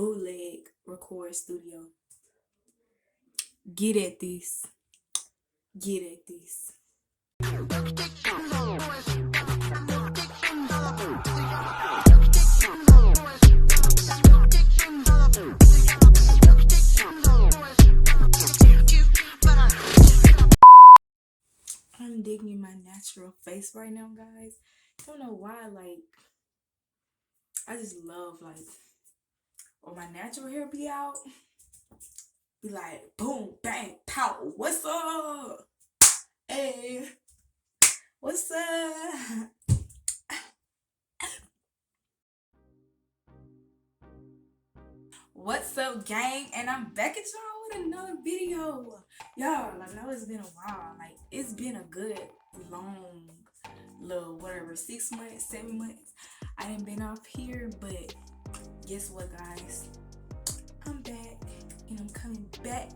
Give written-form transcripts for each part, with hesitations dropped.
bootleg record studio. Get at this. Get at this. I'm digging my natural face right now, guys. Don't know why, I just love, when my natural hair be out, be like, boom, bang, pow, what's up? Hey, what's up? What's up, gang? And I'm back at y'all with another video. Y'all, I know it's been a while. It's been a good, long, little, whatever, 6 months, 7 months. I ain't been off here, but guess what, guys? I'm back, and I'm coming back.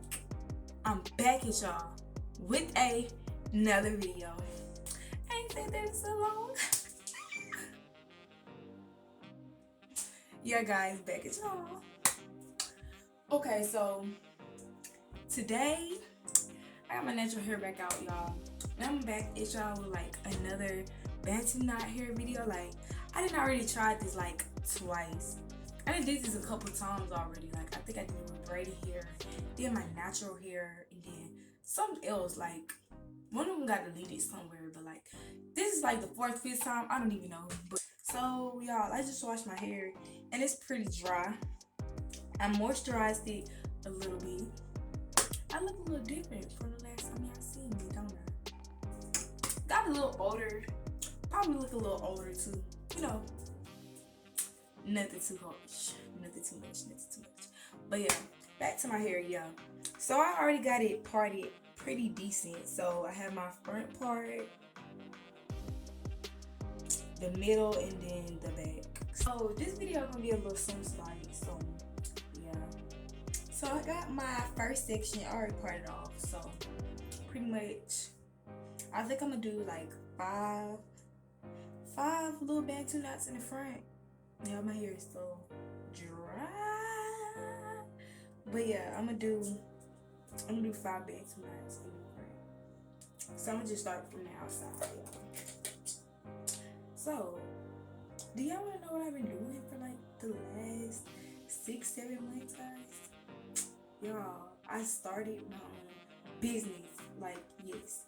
I'm back at y'all with another video. I ain't said that in so long. Yeah, guys, back at y'all. Okay, so today I got my natural hair back out, y'all. And I'm back at y'all with another Bantu Knot hair video. I didn't already try this twice. I done did this a couple times already. I think I did it with braiding hair, then my natural hair, and then something else. One of them got deleted somewhere, but this is the 4th, 5th time. I don't even know. But so y'all, I just washed my hair and it's pretty dry. I moisturized it a little bit. I look a little different from the last time y'all seen me, don't I? Got a little older. Probably look a little older too. You know, nothing too much. Nothing too much. But yeah, back to my hair, yeah. So I already got it parted pretty decent. So I have my front part, the middle, and then the back. So this video gonna be a little something. So yeah. So I got my first section already parted off. So pretty much, I think I'm gonna do five little Bantu knots in the front. Yeah, my hair is so dry. But yeah, I'm gonna do 5 Bantu knots in the front. So I'm gonna just start from the outside, y'all. So, do y'all wanna know what I've been doing for the last 6-7 months, guys? Y'all, I started my own business. Yes.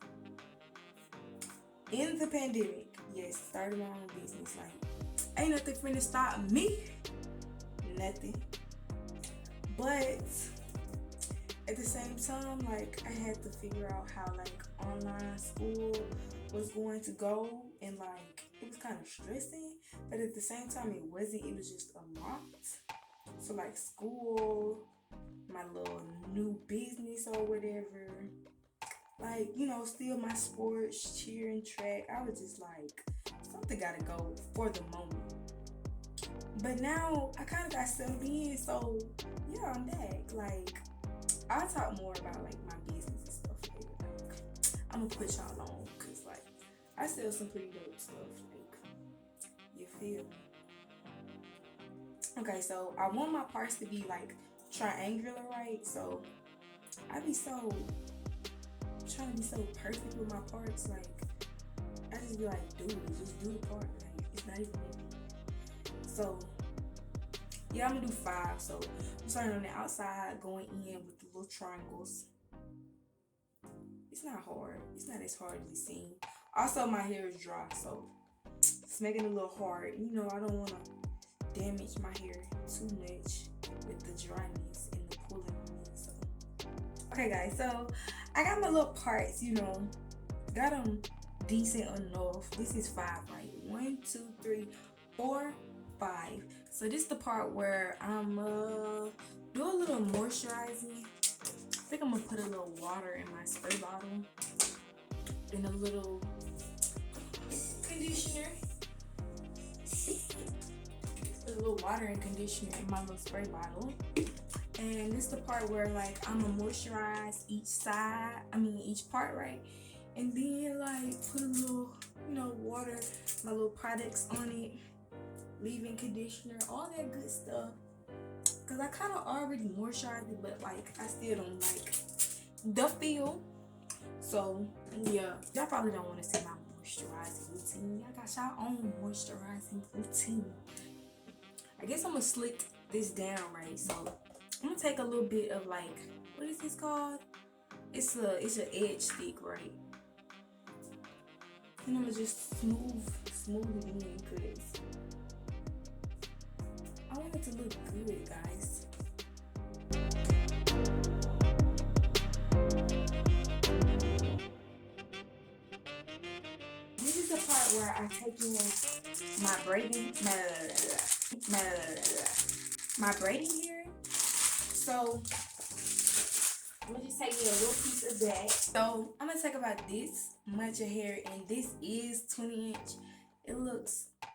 In the pandemic, yes, started my own business. Ain't nothing finna stop me. Nothing. But at the same time, I had to figure out how online school was going to go, and it was kind of stressing, but at the same time it wasn't. It was just a lot. So school, my little new business or whatever, still my sports, cheer and track. I was just something gotta go for the moment. But now I kind of got settled in, so yeah, I'm back. I'll talk more about my business and stuff later. I'm gonna put y'all on, cause I sell some pretty dope stuff. You feel me? Okay, so I want my parts to be triangular, right? So I be trying to be so perfect with my parts. I just be dude, just do the part. It's not even me. So yeah, I'm gonna do 5. So I'm starting on the outside, going in with the little triangles. It's not hard. It's not as hard as it seems. Also, my hair is dry, so it's making it a little hard. I don't want to damage my hair too much with the dryness and the pulling on it. So okay, guys. So I got my little parts. Got them decent enough. This is 5, right? 1, 2, 3, 4, 5. So this is the part where I'm do a little moisturizing. I think I'm gonna put a little water in my spray bottle and a little conditioner. A little water and conditioner in my little spray bottle. And this is the part where I'm gonna moisturize each part, right? And then put a little, water, my little products on it, leave-in conditioner, all that good stuff. because I kind of already moisturized it, but like I still don't like the feel. So yeah, y'all probably don't want to see my moisturizing routine. Y'all got y'all own moisturizing routine. I guess I'm gonna slick this down, right? So I'm gonna take a little bit of like, what is this called? It's an edge stick, right? And I'm gonna just smooth it in, cause I want it to look good, guys. This is the part where I take in my braiding, my braiding hair. So I'm gonna just take me a little piece of that. So I'm gonna take about this much of hair, and this is 20 inch.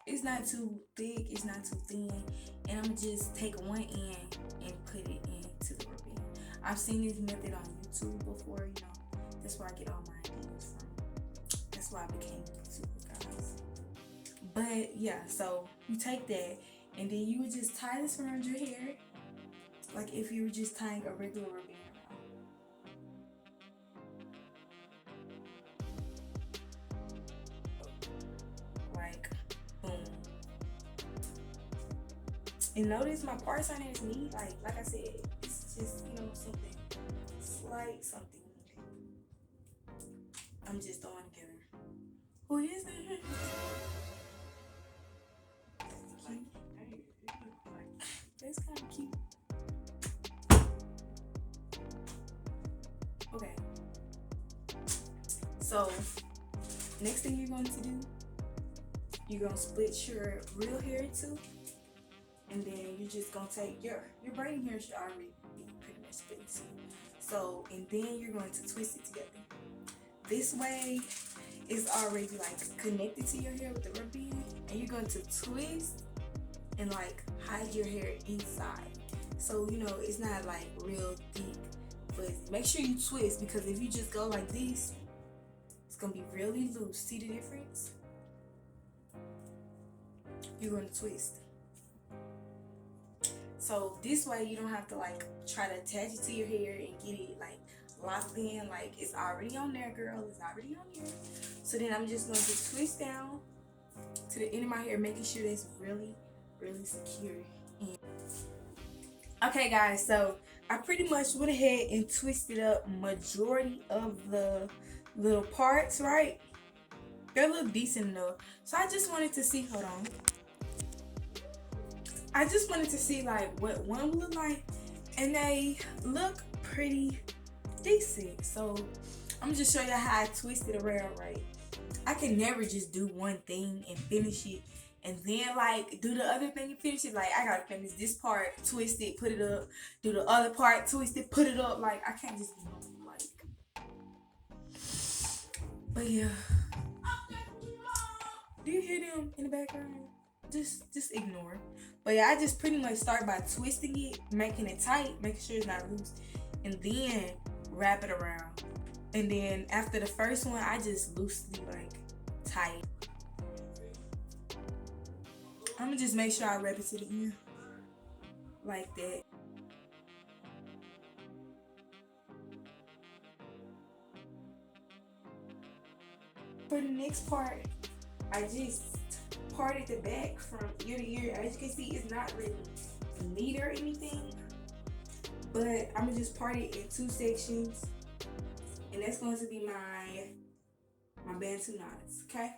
It's not too thick, it's not too thin, and I'm gonna just take one end and put it into the rubber band. I've seen this method on YouTube before, you know. That's where I get all my ideas from. That's why I became a YouTuber, guys. But yeah, so you take that, and then you would just tie this around your hair, like if you were just tying a regular rubber band. Boom. And notice my parts on as neat. Like I said, it's just, you know, something slight, something I'm just throwing together. Who is it? That's kind of cute. Okay. So next thing you're going to do, you're gonna split your real hair too, and then you're just gonna take your braiding hair should already be pretty much split too. So, and then you're going to twist it together. This way, it's already like connected to your hair with the rubber band, and you're going to twist and like hide your hair inside. So you know it's not like real deep, but make sure you twist, because if you just go like this, it's gonna be really loose. See the difference? You're going to twist. So this way you don't have to like try to attach it to your hair and get it like locked in. Like it's already on there, girl. It's already on there. So then I'm just going to twist down to the end of my hair, making sure that's really, really secure. Okay guys, so I pretty much went ahead and twisted up majority of the little parts, right? They look decent enough. So I just wanted to see, hold on. I just wanted to see like what one would look like, and they look pretty decent. So I'm gonna just show you how I twist it around, right? I can never just do one thing and finish it and then like do the other thing and finish it. Like I gotta finish this part, twist it, put it up, do the other part, twist it, put it up. Like I can't just be like. But yeah. Do you hear them in the background? Just ignore. But yeah, I just pretty much start by twisting it, making it tight, making sure it's not loose, and then wrap it around. And then after the first one, I just loosely like tie it. I'm gonna just make sure I wrap it to the end like that. For the next part, I just parted the back from ear to ear. As you can see, it's not really neat or anything, but I'm gonna just part it in 2 sections, and that's going to be my Bantu Knots. Okay.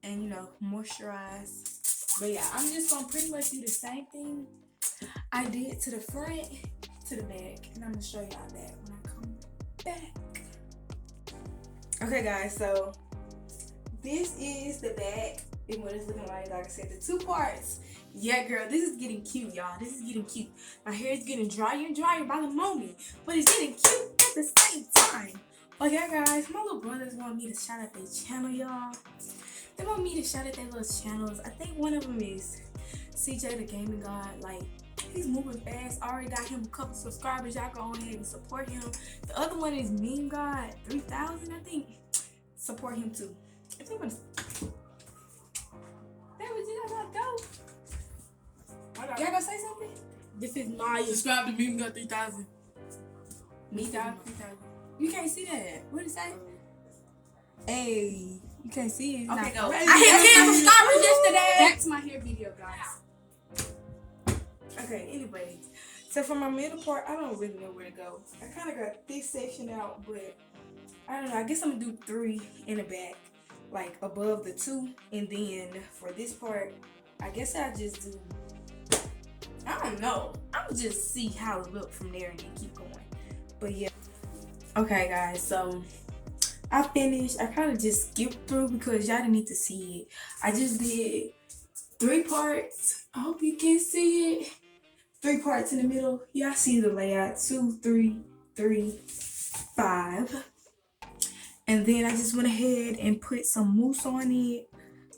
And you know, moisturize. But yeah, I'm just gonna pretty much do the same thing I did to the front to the back, and I'm gonna show y'all that when I come back. Okay guys, so this is the back and what it's looking like. Like I said, the 2 parts. Yeah, girl, this is getting cute, y'all. This is getting cute. My hair is getting drier and drier by the moment, but it's getting cute at the same time. But yeah, guys, my little brothers want me to shout out their channel, y'all. They want me to shout out their little channels. I think one of them is CJ the Gaming God. Like, he's moving fast. I already got him a couple subscribers. Y'all go ahead and support him. The other one is Meme God 3000, I think. Support him too. If they want to... There we go. Hold Y'all gonna say something? This is my. Subscribe to me. We got 3,000. Me, 3,000. You can't see that. What did it say? Hey, you can't see it. Okay, go. I hit 10 subscribers yesterday. Back to my hair video, guys. Okay, anyways. So for my middle part, I don't really know where to go. I kind of got this section out, but I don't know. I guess I'm going to do 3 in the back, like above the 2. And then for this part, I guess I'll just do, I don't know. I'm just see how it look from there and then keep going. But yeah. Okay, guys. So I finished. I kind of just skipped through because y'all didn't need to see it. I just did 3 parts. I hope you can see it. 3 parts in the middle. Y'all see the layout. 2, 3, 3, 5. And then I just went ahead and put some mousse on it.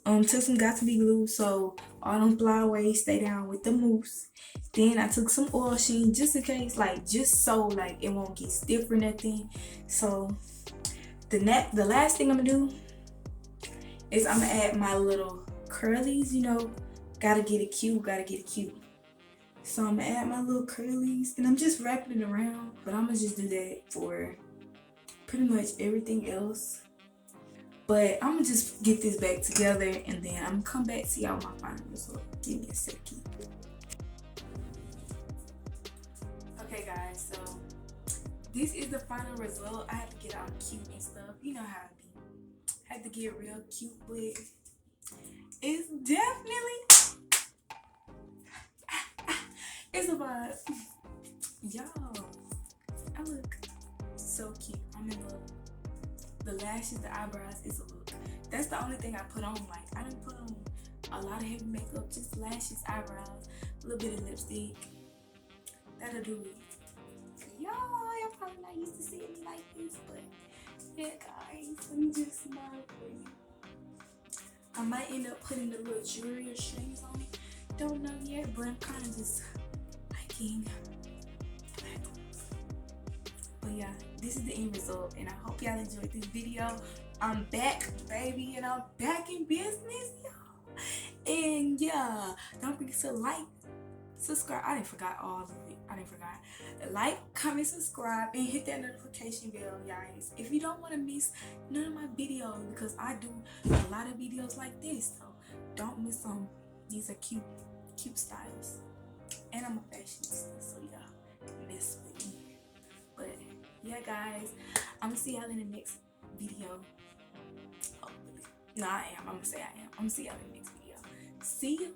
Took some got to be glue so all them flyaways stay down with the mousse. Then I took some oil sheen just in case, like just so like it won't get stiff or nothing. So the last thing I'm gonna do is I'm gonna add my little curlies. You know, gotta get it cute. So I'm gonna add my little curlies and I'm just wrapping it around. But I'm gonna just do that for pretty much everything else. But I'm gonna just get this back together and then I'm gonna come back to see how my final result. Give me a second. Okay guys, so this is the final result. I had to get all cute and stuff. You know how it be. Had to get real cute, but it's definitely it's a vibe. Y'all, I look so cute. I'm in love. The lashes, the eyebrows is a look. That's the only thing I put on. Like, I didn't put on a lot of heavy makeup, just lashes, eyebrows, a little bit of lipstick. That'll do it. Y'all probably not used to seeing me like this, but yeah, guys, let me just smile for you. I might end up putting the little jewelry or strings on it. Don't know yet, but I'm kind of just liking. But yeah, this is the end result, and I hope y'all enjoyed this video. I'm back, baby, and I'm back in business, y'all. And yeah, don't forget to like, subscribe. I didn't forget all of it. Like, comment, subscribe, and hit that notification bell, guys. If you don't want to miss none of my videos, because I do a lot of videos like this, so don't miss them. These are cute styles, and I'm a fashionista, so yeah, mess with me. But yeah, guys, I'm gonna see y'all in the next video. Hopefully. No, I am. I'm gonna say I am. I'm gonna see y'all in the next video. See you.